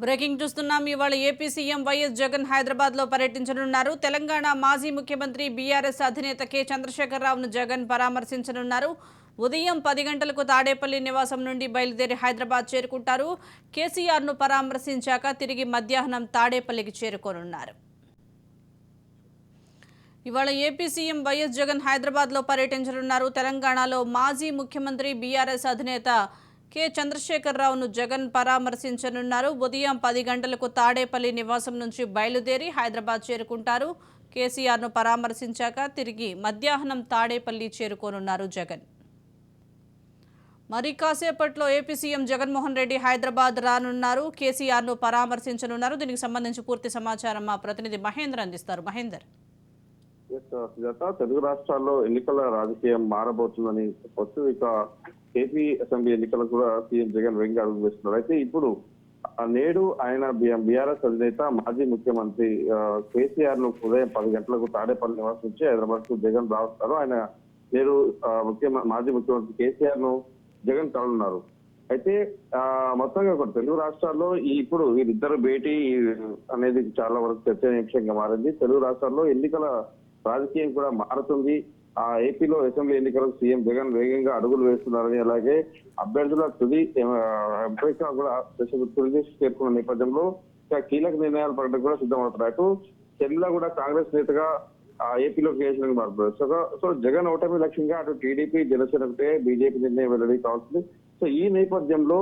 Breaking చూస్తున్నాం. ఇవాళ AP CM YS Jagan Hyderabad లో పర్యటించనున్నారు. తెలంగాణ మాజీ ముఖ్యమంత్రి బీఆర్ఎస్ అధినేత కె చంద్రశేఖరరావును జగన్ పరామర్శించనున్నారు. ఉదయం 10 గంటలకు తాడేపల్లి నివాసం నుండి బయలుదేరి హైదరాబాద్ చేరుకుంటారు. కేసీఆర్ను పరామర్శించాక తిరిగి మధ్యాహ్నం తాడేపల్లికి చేరుకోనున్నారు. ఇవాళ AP CM YS Jagan Hyderabad లో పర్యటించనున్నారు. తెలంగాణలో మాజీ ముఖ్యమంత్రి బీఆర్ఎస్ అధినేత కె చంద్రశేఖరరావును జగన్ పరామర్శించనున్నారు. ఉదయం 10 గంటలకు తాడేపల్లి నివాసం నుంచి బయలుదేరి హైదరాబాద్ చేరుకుంటారు. కేసీఆర్ను పరామర్శించాక తిరిగి మధ్యాహ్నం తాడేపల్లి చేరుకోనున్నారు జగన్. మరి కాసేపట్లో ఏపీ సీఎం జగన్మోహన్ రెడ్డి హైదరాబాద్ రానున్నారు. కేసీఆర్ను పరామర్శించనున్నారు. దీనికి సంబంధించి పూర్తి సమాచారం మా ప్రతినిధి మహేందర్ అందిస్తారు. మహేందర్, తెలుగు రాష్ట్రాల్లో ఎన్నికల రాజకీయం మారబోతుందని చెప్పొచ్చు. ఇక ఏపీ అసెంబ్లీ ఎన్నికలకు కూడా సీఎం జగన్ వేగంగా అడుగు వేస్తున్నారు. అయితే ఇప్పుడు నేడు ఆయన బీఆర్ఎస్ అధినేత మాజీ ముఖ్యమంత్రి కేసీఆర్ ను ఉదయం 10 గంటలకు తాడేపల్లి నివాసం నుంచి హైదరాబాద్ కు జగన్ రావస్తారు. ఆయన నేడు మాజీ ముఖ్యమంత్రి కేసీఆర్ ను జగన్ కలనున్నారు. అయితే మొత్తంగా కూడా తెలుగు రాష్ట్రాల్లో ఇప్పుడు వీరిద్దరు భేటీ అనేది చాలా వరకు చర్చనీయాంశంగా మారింది. తెలుగు రాష్ట్రాల్లో ఎన్నికల రాజకీయం కూడా మారుతుంది. ఏపీలో అసెంబ్లీ ఎన్నికలకు సీఎం జగన్ వేగంగా అడుగులు వేస్తున్నారని, అలాగే అభ్యర్థుల తుది ఎంపిక కూడా చేరుకున్న నేపథ్యంలో కీలక నిర్ణయాలు పడడం కూడా సిద్ధమవుతున్నారు. అటు చెల్లిలో కూడా కాంగ్రెస్ నేతగా ఏపీలో కేసీఆర్ మారుతున్నారు. సో జగన్ ఓటమి లక్ష్యంగా అటు టీడీపీ, జనసేన ఒకటే బీజేపీ నిర్ణయం వెల్లడి కావాల్సింది. సో ఈ నేపథ్యంలో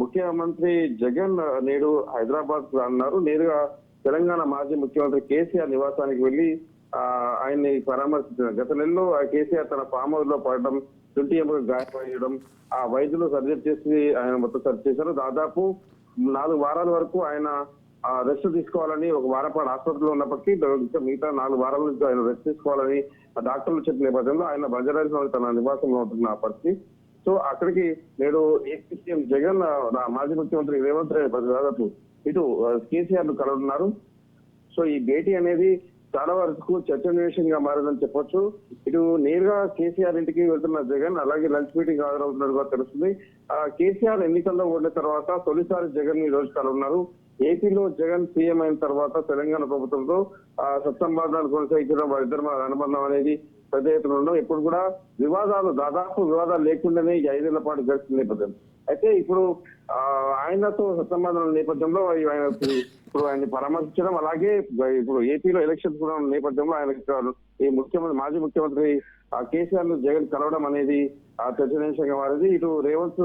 ముఖ్యమంత్రి జగన్ నేడు హైదరాబాద్ రానున్నారు. నేరుగా తెలంగాణ మాజీ ముఖ్యమంత్రి కేసీఆర్ నివాసానికి వెళ్లి ఆయన్ని పరామర్శించారు. గత నెలలో కేసీఆర్ తన ఫామ్ హౌస్ లో పడడం, తుంటి ఎముక గాయపడడం, ఆ వైద్యులు సర్జరీ చేసి ఆయన మొత్తం సర్జరీ చేశారు. దాదాపు 4 వారాల వరకు ఆయన రెస్ట్ తీసుకోవాలని, ఒక వారం పాటు ఆసుపత్రిలో ఉన్నప్పటికీ మిగతా 4 వారాల నుంచి ఆయన రెస్ట్ తీసుకోవాలని డాక్టర్లు చెప్పిన నేపథ్యంలో ఆయన బంజారాహిల్స్ తన నివాసంలో ఉంటున్న పరిస్థితి. సో అక్కడికి నేడు ఏపీ సీఎం జగన్ మాజీ ముఖ్యమంత్రి రేవంత్ రెడ్డి దాదాపు ఇటు కేసీఆర్ ను కలవనున్నారు. సో ఈ భేటీ అనేది చాలా వరకు చర్చనీయాంశంగా మారిందని చెప్పొచ్చు. ఇటు నేరుగా కేసీఆర్ ఇంటికి వెళ్తున్న జగన్ అలాగే లంచ్ మీటింగ్ హాజరవుతున్నట్టుగా తెలుస్తుంది. కేసీఆర్ ఎన్నికల్లో ఓడిన తర్వాత తొలిసారి జగన్ ఈ రోజు కలవనున్నారు. ఏపీలో జగన్ సీఎం అయిన తర్వాత తెలంగాణ ప్రభుత్వంతో సత్సంబంధాలు కొనసాగించడం, వారిద్దరి అనుబంధం అనేది పెద్ద ఎత్తున ఉండడం, ఇప్పుడు కూడా దాదాపు వివాదాలు లేకుండానే ఈ 5 ఏళ్ల పాటు గడిచిన నేపథ్యం. అయితే ఇప్పుడు ఆయనతో సత్సంబంధాల నేపథ్యంలో ఇప్పుడు ఆయన్ని పరామర్శించడం, అలాగే ఇప్పుడు ఏపీలో ఎలక్షన్స్ కూడా ఉన్న నేపథ్యంలో ఆయన ఈ మాజీ ముఖ్యమంత్రి కేసీఆర్ ను జగన్ కలవడం అనేది చర్చనీయాంశంగా మారింది. ఇటు రేవంత్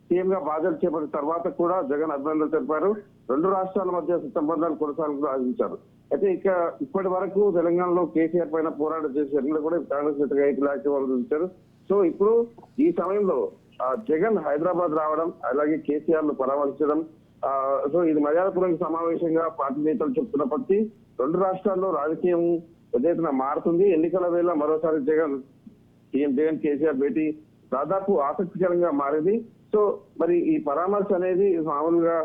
సీఎం గా బాధ్యత చేపట్టిన తర్వాత కూడా జగన్ అభినందనలు తెలిపారు. 2 రాష్ట్రాల మధ్య సంబంధాలు కొనసాగాలని ఆశించారు. అయితే ఇప్పటి వరకు తెలంగాణలో కేసీఆర్ పైన పోరాటం చేసే కూడా కాంగ్రెస్ నేతగా యాక్టివ్ ఇచ్చారు. సో ఇప్పుడు ఈ సమయంలో జగన్ హైదరాబాద్ రావడం, అలాగే కేసీఆర్ ను పరామర్శించడం, సో ఇది మర్యాదపూర్వక సమావేశంగా పార్టీ నేతలు చెప్తున్నప్పటికీ 2 రాష్ట్రాల్లో రాజకీయం పెద్ద ఎత్తున మారుతుంది. ఎన్నికల వేళ మరోసారి సీఎం జగన్ కేసీఆర్ భేటీ దాదాపు ఆసక్తికరంగా మారింది. సో మరి ఈ పరామర్శ అనేది మామూలుగా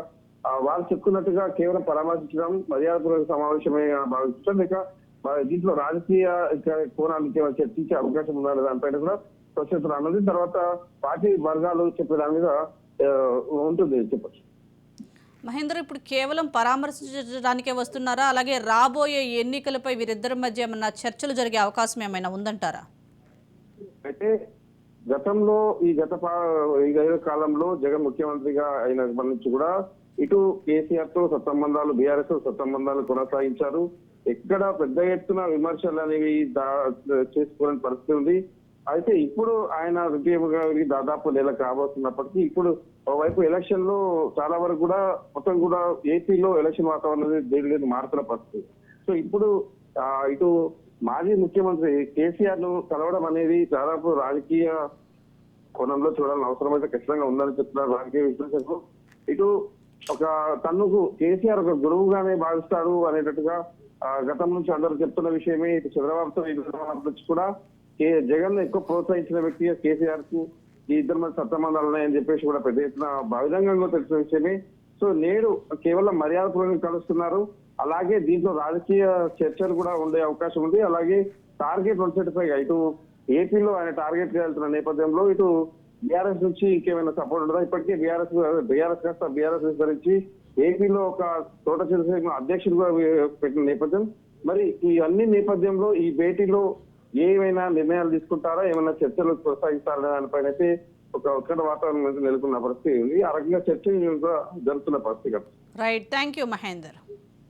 వాళ్ళు చెప్పుకున్నట్టుగా కేవలం పరామర్శించడం, మర్యాదపూర్వక సమావేశమే భావించడం, లేక దీంట్లో రాజకీయ కోణానికి చర్చించే అవకాశం ఉండాలి దానిపైన కూడా ప్రశ్న అన్నది తర్వాత పార్టీ వర్గాలు చెప్పే దాని మీద ఉంటుంది చెప్పచ్చు. మహేందర్, ఇప్పుడు కేవలం పరామర్శించడానికే వస్తున్నారా? అలాగే రాబోయే ఎన్నికలపై వీరిద్దరి మధ్య ఏమన్నా చర్చలు జరిగే అవకాశం ఏమైనా ఉందంటారా? అయితే గతంలో గత 5 కాలంలో జగన్ ముఖ్యమంత్రిగా అయిన నుంచి కూడా ఇటు కేసీఆర్ తో సత్సంబంధాలు, బీఆర్ఎస్ తో సత్సంబంధాలు కొనసాగించారు. ఎక్కడ పెద్ద ఎత్తున విమర్శలు అనేవి చేసుకోని పరిస్థితి ఉంది. అయితే ఇప్పుడు ఆయన దాదాపు నెల కాబోతున్నప్పటికీ ఇప్పుడు ఒకవైపు ఎలక్షన్ లో చాలా వరకు కూడా మొత్తం కూడా ఏపీలో ఎలక్షన్ వాతావరణం దేని మారుతున్న పరిస్థితి. సో ఇప్పుడు ఇటు మాజీ ముఖ్యమంత్రి కేసీఆర్ ను కలవడం అనేది దాదాపు రాజకీయ కోణంలో చూడాలని అవసరం అయితే ఖచ్చితంగా ఉందని చెప్తున్నారు రాజకీయ విశ్లేషకులు. ఇటు తనకు కేసీఆర్ ఒక గురువుగానే భావిస్తాడు అనేటట్టుగా గతం నుంచి అందరూ చెప్తున్న విషయమే. ఇటు చంద్రబాబుతో నుంచి కూడా జగన్ ఎక్కువ ప్రోత్సహించిన వ్యక్తిగా కేసీఆర్ కు ఈ ఇద్దరి మధ్య సత్సంబంధాలు ఉన్నాయని చెప్పేసి కూడా పెద్ద ఎత్తున బహిరంగంగా తెలిసిన విషయమే. సో నేడు కేవలం మర్యాదపూర్వకంగా కలుస్తున్నారు. అలాగే దీంట్లో రాజకీయ చర్చలు కూడా ఉండే అవకాశం ఉంది. అలాగే టార్గెట్ 135 ఇటు ఏపీలో ఆయన టార్గెట్ గా వెళ్తున్న నేపథ్యంలో ఇటు బీఆర్ఎస్ నుంచి ఇంకేమైనా సపోర్ట్ ఉంటుందా? ఇప్పటికే బీఆర్ఎస్ విస్తరించి ఏపీలో ఒక తోట చంద్రశేఖర్ అధ్యక్షుడు కూడా పెట్టిన నేపథ్యం. మరి ఈ అన్ని నేపథ్యంలో ఈ భేటీలో ఏమైనా నిర్ణయాలు తీసుకుంటారా, ఏమైనా చర్చలు కొనసాగిస్తారా దానిపైన అయితే ఒక ఉత్కంఠ వాతావరణం నెలకొన్న పరిస్థితి ఉంది. ఆ రకంగా చర్చ జరుగుతున్న పరిస్థితి. Right, thank you Mahender.